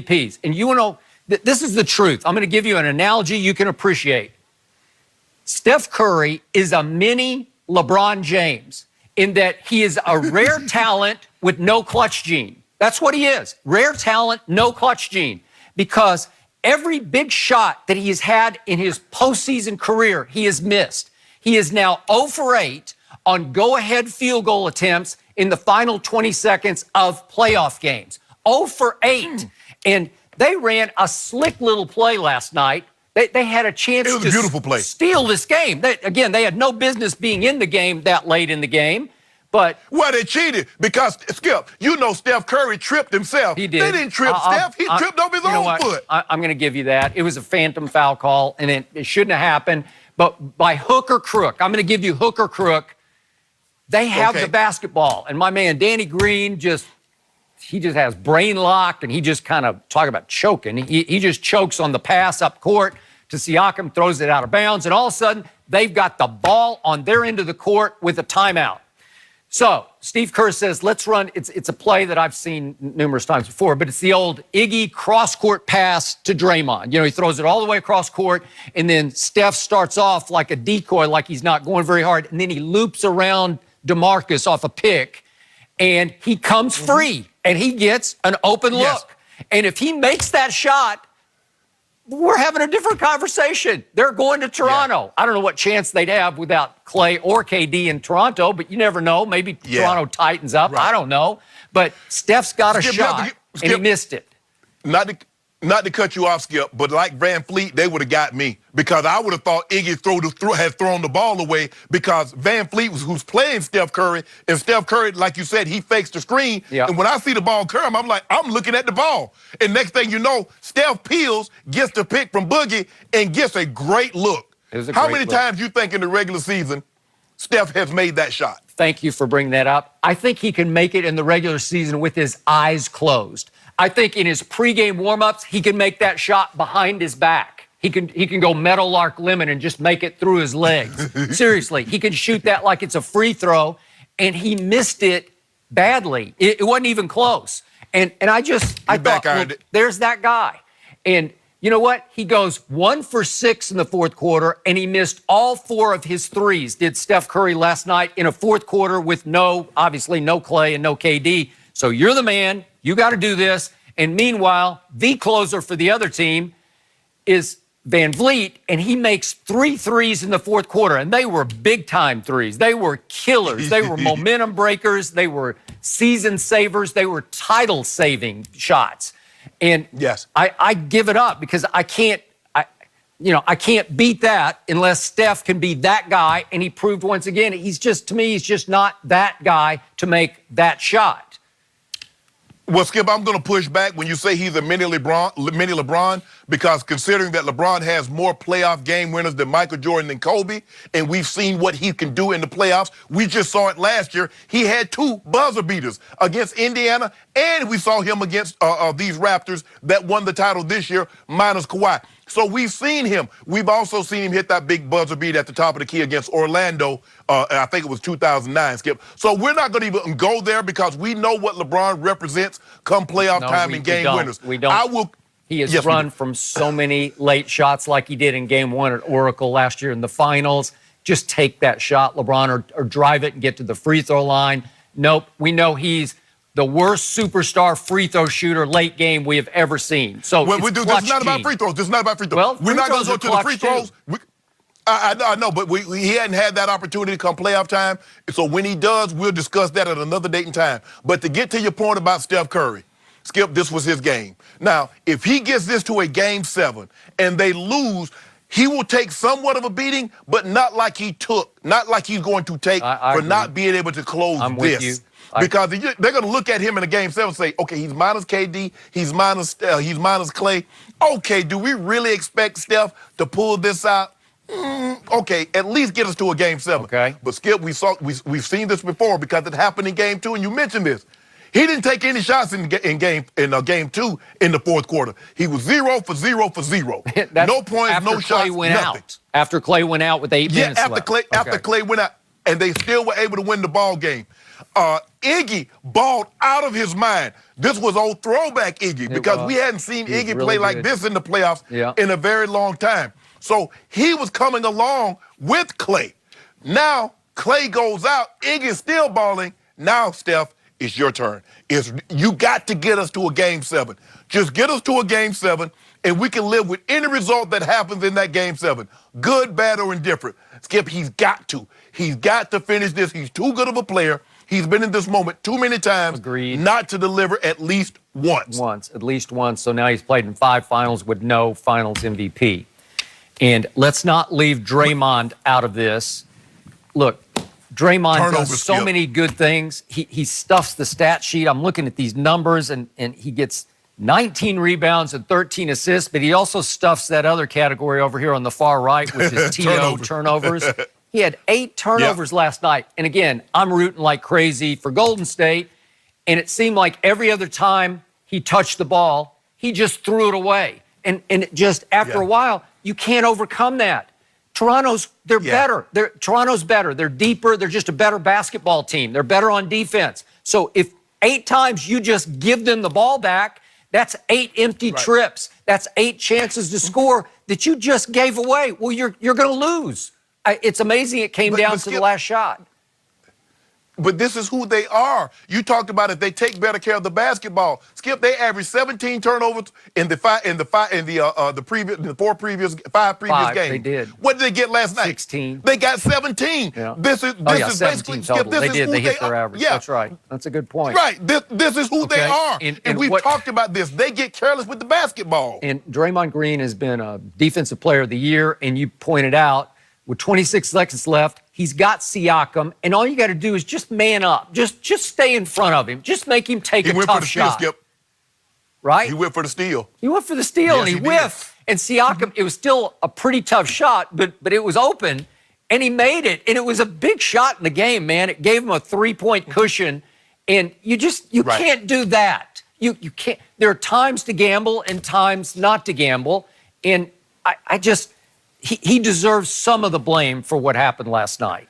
MVPs. And you know, this is the truth. I'm going to give you an analogy you can appreciate. Steph Curry is a mini LeBron James in that he is a rare talent with no clutch gene. That's what he is. Rare talent, no clutch gene. Because every big shot that he has had in his postseason career, he has missed. He is now 0 for 8 on go-ahead field goal attempts in the final 20 seconds of playoff games. 0 for 8. And they ran a slick little play last night. They had a chance to steal this game. They had no business being in the game that late in the game. But well, they cheated because, Skip, you know Steph Curry tripped himself. He did. They didn't trip Steph. He tripped over his own foot. I'm going to give you that. It was a phantom foul call, and it shouldn't have happened. But by hook or crook, I'm going to give you hook or crook. They have the basketball. And my man, Danny Green, he just has brain locked, and he just kind of, talk about choking. He just chokes on the pass up court to Siakam, throws it out of bounds, and all of a sudden, they've got the ball on their end of the court with a timeout. So Steve Kerr says, let's run. It's a play that I've seen numerous times before, but it's the old Iggy cross-court pass to Draymond. You know, he throws it all the way across court, and then Steph starts off like a decoy, like he's not going very hard, and then he loops around DeMarcus off a pick, and he comes free, and he gets an open look. And if he makes that shot, we're having a different conversation. They're going to Toronto. Yeah. I don't know what chance they'd have without Clay or KD in Toronto, but you never know. Maybe Toronto tightens up. Right. I don't know. But Steph's got a shot, and he missed it. Not to cut you off, Skip, but like Van Fleet, they would have got me because I would have thought Iggy had thrown the ball away because Van Fleet was who's playing Steph Curry, and Steph Curry, like you said, he fakes the screen. Yeah. And when I see the ball come, I'm looking at the ball. And next thing you know, Steph peels, gets the pick from Boogie, and gets a great look. How many times you think in the regular season Steph has made that shot? Thank you for bringing that up. I think he can make it in the regular season with his eyes closed. I think in his pregame warmups, he can make that shot behind his back. He can go Meadowlark Lemon and just make it through his legs. Seriously, he can shoot that like it's a free throw, and he missed it badly. It wasn't even close. And I thought, well, there's that guy. And you know what? He goes 1 for 6 in the fourth quarter, and he missed all 4 of his threes, did Steph Curry last night in a fourth quarter with obviously no Clay and no KD. So you're the man. You got to do this. And meanwhile, the closer for the other team is Van Vliet, and he makes 3 threes in the fourth quarter, and they were big-time threes. They were killers. They were momentum breakers. They were season savers. They were title-saving shots. And I give it up because I can't beat that unless Steph can be that guy, and he proved once again, to me, he's just not that guy to make that shot. Well, Skip, I'm going to push back when you say he's a mini LeBron, because considering that LeBron has more playoff game winners than Michael Jordan and Kobe, and we've seen what he can do in the playoffs. We just saw it last year. He had 2 buzzer beaters against Indiana, and we saw him against these Raptors that won the title this year, minus Kawhi. So we've seen him. We've also seen him hit that big buzzer beat at the top of the key against Orlando. I think it was 2009, Skip. So we're not going to even go there because we know what LeBron represents come playoff time and game winners. We don't. He has run from so many late shots like he did in Game 1 at Oracle last year in the finals. Just take that shot, LeBron, or drive it and get to the free throw line. Nope. We know he's the worst superstar free throw shooter late game we have ever seen. So this is not about free throws. This is not about free throws. Well, we're not going to go to the free throws. I know, but he hadn't had that opportunity to come playoff time. So when he does, we'll discuss that at another date and time. But to get to your point about Steph Curry, Skip, this was his game. Now, if he gets this to a Game 7 and they lose, he will take somewhat of a beating, but not like he's going to take for not being able to close this. Because they're going to look at him in a Game 7 and say, okay, he's minus KD, he's minus Clay. Okay, do we really expect Steph to pull this out? Okay, at least get us to a Game 7. Okay. But Skip, we've seen this before because it happened in Game 2, and you mentioned this. He didn't take any shots in Game 2 in the fourth quarter. He was 0 for 0 for 0. No points, no shots, nothing. After Clay went out with 8 minutes left. After Clay went out, and they still were able to win the ball game. Iggy balled out of his mind. This was old throwback Iggy because we hadn't seen Iggy really play like good. this in the playoffs in a very long time. So he was coming along with Clay. Now Clay goes out, Iggy's still balling. Now, Steph, it's your turn. You got to get us to a Game 7. Just get us to a Game 7, and we can live with any result that happens in that Game 7. Good, bad, or indifferent. Skip, he's got to. He's got to finish this. He's too good of a player. He's been in this moment too many times not to deliver at least once. At least once. So now he's played in 5 finals with no finals MVP. And let's not leave Draymond out of this. Look, Draymond does so many good things. He stuffs the stat sheet. I'm looking at these numbers, and he gets 19 rebounds and 13 assists, but he also stuffs that other category over here on the far right, which is TO turnovers. He had 8 turnovers last night. And again, I'm rooting like crazy for Golden State, and it seemed like every other time he touched the ball, he just threw it away. And it just, after a while, you can't overcome that. They're better. Toronto's better. They're deeper. They're just a better basketball team. They're better on defense. So if 8 times you just give them the ball back, that's 8 empty trips. That's 8 chances to score that you just gave away. Well, you're going to lose. It's amazing it came down to the last shot. But this is who they are. You talked about if they take better care of the basketball. Skip, they averaged 17 turnovers in the 5 previous games. They did. What did they get last night? 16. They got 17. Yeah. This is basically Skip. This they is did. who They hit their are. average. That's right. That's a good point. Right. This is who they are. And we've talked about this. They get careless with the basketball. And Draymond Green has been a Defensive Player of the Year, and you pointed out with 26 seconds left, he's got Siakam, and all you got to do is just man up. Just stay in front of him. Just make him take a tough shot. Skip. Right? He went for the steal. He went for the steal, and he whiffed. And Siakam, it was still a pretty tough shot, but it was open, and he made it. And it was a big shot in the game, man. It gave him a 3-point cushion, and you can't do that. You can't. There are times to gamble and times not to gamble, and I just... He deserves some of the blame for what happened last night.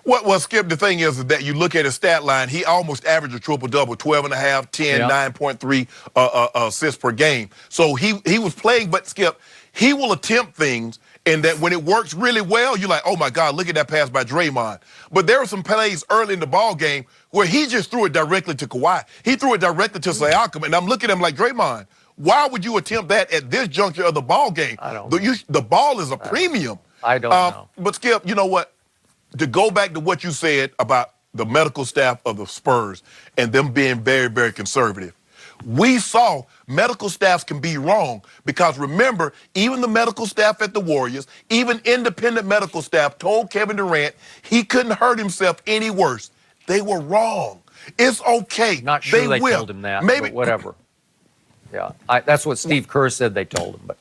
Well, Skip, the thing is that you look at his stat line, he almost averaged a triple-double, 12.5, 10, 9.3 assists per game. So he was playing, but Skip, he will attempt things, and that when it works really well, you're like, oh, my God, look at that pass by Draymond. But there were some plays early in the ball game where he just threw it directly to Kawhi. He threw it directly to Siakam, and I'm looking at him like, Draymond, why would you attempt that at this juncture of the ball game? I don't know. The ball is a premium. I don't know. But, Skip, you know what? To go back to what you said about the medical staff of the Spurs and them being very, very conservative, we saw medical staffs can be wrong because, remember, even the medical staff at the Warriors, even independent medical staff told Kevin Durant he couldn't hurt himself any worse. They were wrong. It's okay. Not sure they told him that, but whatever. Yeah, that's what Steve Kerr said they told him. But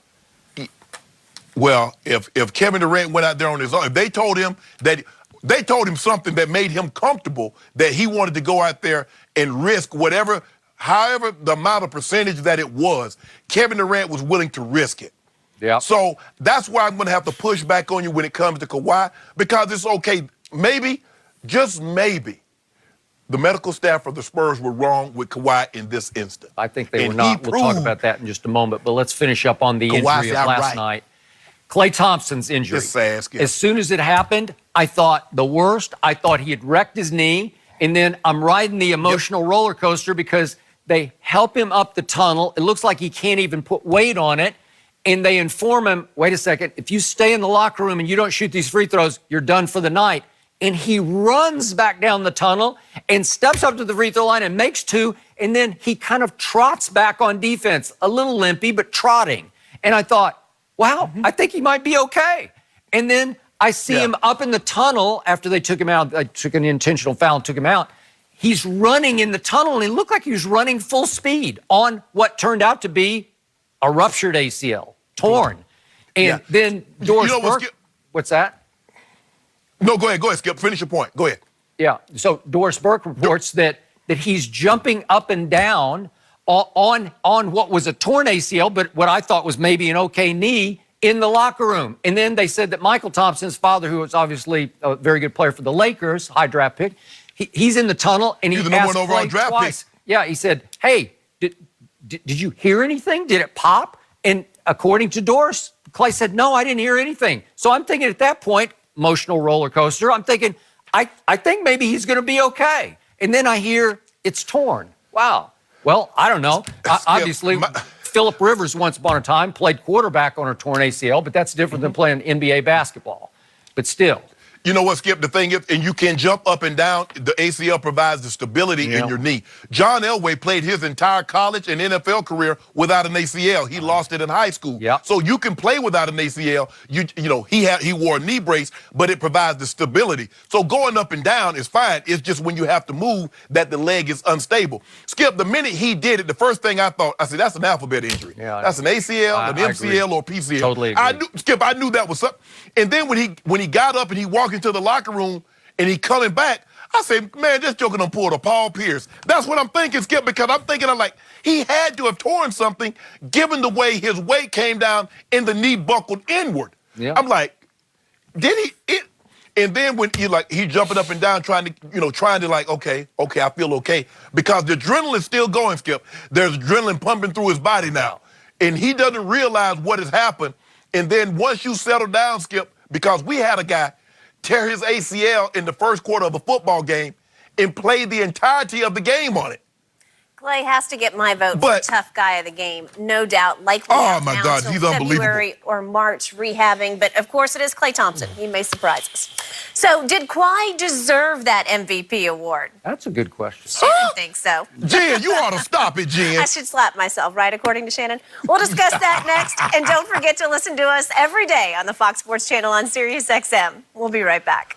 well, if Kevin Durant went out there on his own, if they told him something that made him comfortable, that he wanted to go out there and risk however the amount of percentage that it was, Kevin Durant was willing to risk it. Yeah. So that's why I'm going to have to push back on you when it comes to Kawhi, because it's okay. Maybe, just maybe, the medical staff of the Spurs were wrong with Kawhi in this instant. I think they were not. We'll talk about that in just a moment. But let's finish up on the injury of last night. Klay Thompson's injury. It's sad, Skip. As soon as it happened, I thought the worst. I thought he had wrecked his knee. And then I'm riding the emotional roller coaster because they help him up the tunnel. It looks like he can't even put weight on it. And they inform him, wait a second, if you stay in the locker room and you don't shoot these free throws, you're done for the night. And he runs back down the tunnel and steps up to the free throw line and makes 2. And then he kind of trots back on defense, a little limpy, but trotting. And I thought, wow, I think he might be okay. And then I see him up in the tunnel after they took him out. They took an intentional foul and took him out. He's running in the tunnel, and he looked like he was running full speed on what turned out to be a ruptured ACL, torn. And then Doris Burke, what's that? No, go ahead, Skip. Finish your point. Go ahead. Yeah, so Doris Burke reports that he's jumping up and down on what was a torn ACL, but what I thought was maybe an okay knee in the locker room. And then they said that Michael Thompson, his father, who was obviously a very good player for the Lakers, high draft pick, he's in the tunnel and he He's the number asked one overall Clay draft twice. pick. Yeah, he said, "Hey, did you hear anything? Did it pop?" And according to Doris, Clay said, "No, I didn't hear anything." So I'm thinking at that point, emotional roller coaster. I'm thinking, I think maybe he's going to be okay. And then I hear it's torn. Wow. Well, I don't know. Obviously, Phillip Rivers once upon a time played quarterback on a torn ACL, but that's different than playing NBA basketball. But still. You know what, Skip? The thing is, and you can jump up and down, the ACL provides the stability in your knee. John Elway played his entire college and NFL career without an ACL. He lost it in high school. Yep. So you can play without an ACL. You know, he wore a knee brace, but it provides the stability. So going up and down is fine. It's just when you have to move that the leg is unstable. Skip, the minute he did it, the first thing I thought, I said, that's an alphabet injury. Yeah, that's an ACL, an MCL, agree. or PCL. Totally agree. Skip, I knew that was something. And then when he got up and he walked into the locker room and he coming back, I said, man, this joker done pulled a Paul Pierce. That's what I'm thinking, Skip, because I'm like, he had to have torn something given the way his weight came down and the knee buckled inward. Yeah. I'm like, did he? And then when he jumping up and down trying to like, okay, I feel okay. Because the adrenaline's still going, Skip. There's adrenaline pumping through his body now. And he doesn't realize what has happened. And then once you settle down, Skip, because we had a guy tear his ACL in the first quarter of a football game and play the entirety of the game on it. Clay has to get my vote for tough guy of the game, no doubt. Likely oh my God, he's February or March rehabbing, but of course it is Klay Thompson. He may surprise us. So, did Kawhi deserve that MVP award? That's a good question. Shannon thinks so. Jen, you ought to stop it, Jen. I should slap myself, right, according to Shannon? We'll discuss that next, and don't forget to listen to us every day on the Fox Sports Channel on Sirius XM. We'll be right back.